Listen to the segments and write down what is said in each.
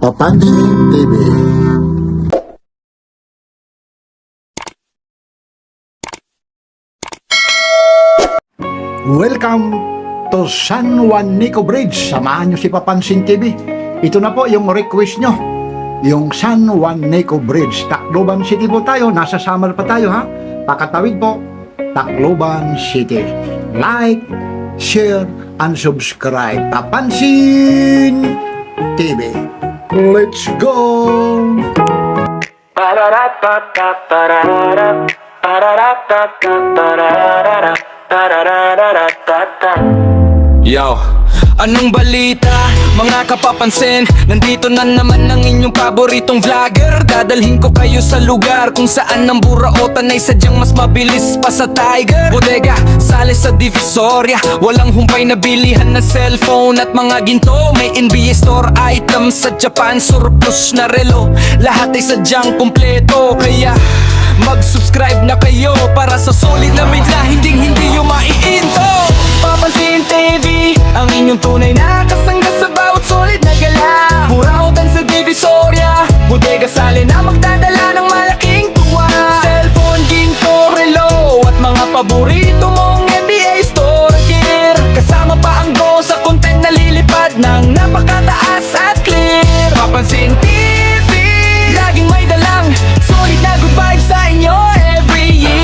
Papansin TV. Welcome to San Juan Nico Bridge. Samahan nyo si Papansin TV. Ito na po yung request nyo. Yung San Juan Nico Bridge. Tacloban City po tayo. Nasa summer pa tayo ha. Pakatawid po. Tacloban City. Like, share, and subscribe. Papansin TV. Let's go! Yo, anong balita? Mga kapapansin, nandito na naman ang inyong paboritong vlogger. Dadalhin ko kayo sa lugar kung saan ang buraotan ay sadyang mas mabilis pa sa Tiger. Bodega, sale sa Divisoria, walang humpay na bilihan na cellphone at mga ginto. May NBA store items sa Japan, surplus na relo. Lahat ay sadyang kumpleto, kaya mag-subscribe na kayo para sa solid na media, hindi yung maiinto. Papansin TV, ang inyong tunay na kasangga sa bawat solid na gala. Burautan sa Divisoria, bodega sale na magdadala ng malaking tuwa. Cellphone, ginto, relo at mga paborito mong NBA store gear. Kasama pa ang go sa content na lilipad ng napakataas at clear. Papansin TV, laging may dalang solid na good vibes sa inyo every year.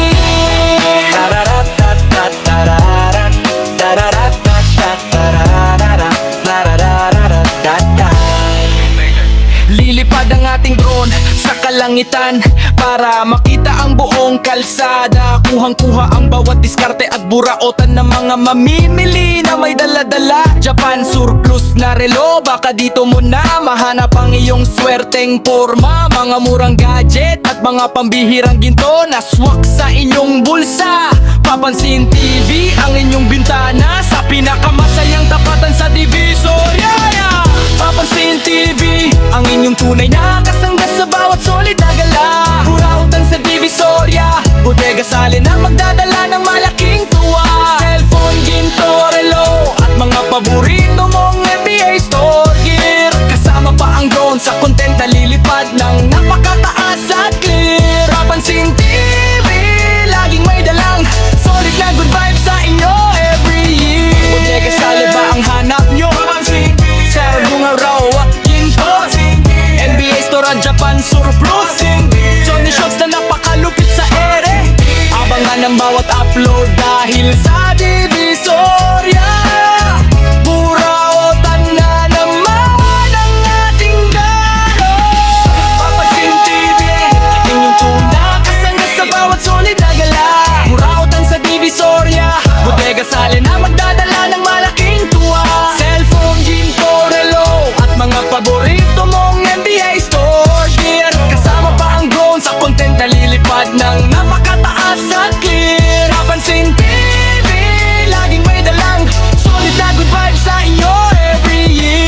Lilipad ang ating drone sa kalangitan para makita ang buong kalsada. Kuhang-kuha ang bawat diskarte at buraotan ng mga mamimili na may dala-dala. Japan surplus na relo, baka dito mo na mahanap ang iyong swerteng porma. Mga murang gadget at mga pambihirang ginto na swak sa inyong bulsa. Papansin TV, ang inyong bintana sa pinakamasayang tapatan sa Divisoria. Papansin TV, ang inyong tunay na kasangga sa bawat solid na gala. Burautan sa Divisoria, bodega sale na magdadala ng malaking tuwa. Cellphone, ginto, relo at mga paborito mong NBA store gear. Kasama pa ang drone sa content na lilipad ng napakataas at clear. Papansin TV, laging may dalang solid na good vibes sa inyo every year. Bodega sale ba ang hanap nyo? Papansin TV, bunga raw at ginto. NBA store at Japan surplus. Johnny Shots na napakalupit sa ere. Abangan ang bawat upload dahil sa Divisoria. Burautan na naman ang ating galo. Papansin TV, inyong tuna kasangga sa bawat solid na gala. Burautan sa Divisoria, bodega sale na magdadala ng malaking tuwa. Cellphone, ginto, relo at mga paborito mong NBA store gear. Kasama pa ang drone sa content na lilipad ng napakataas at clear. Papansin TV, laging may dalang solid na good vibes sa inyo every year.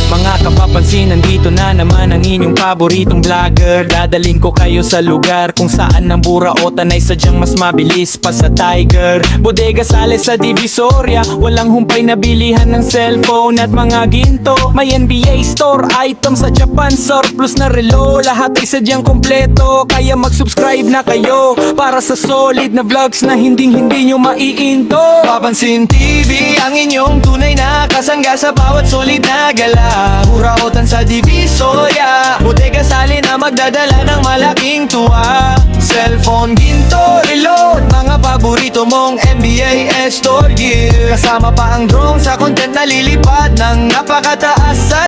Mga kapapansin, nandito na naman ang inyong paboritong vlogger. Dadalhin ko kayo sa lugar kung saan ang buraotan ay sadyang mas mabilis pa sa Tiger. Bodega sale sa Divisoria, walang humpay na bilihan ng cellphone at mga ginto. May NBA store items sa Japan, surplus na relo. Lahat ay sadyang kompleto, kaya mag-subscribe na kayo para sa solid na vlogs na hindi nyo maiinto. Papansin TV, ang inyong tunay na kasangga sa bawat solid na gala. Burautan sa Divisoria, bodega sale na magdadala ng malaking tuwa. Cellphone, ginto, relo, mga paborito mong NBA store gear. Kasama pa ang drone sa content na lilipad ng napakataas sa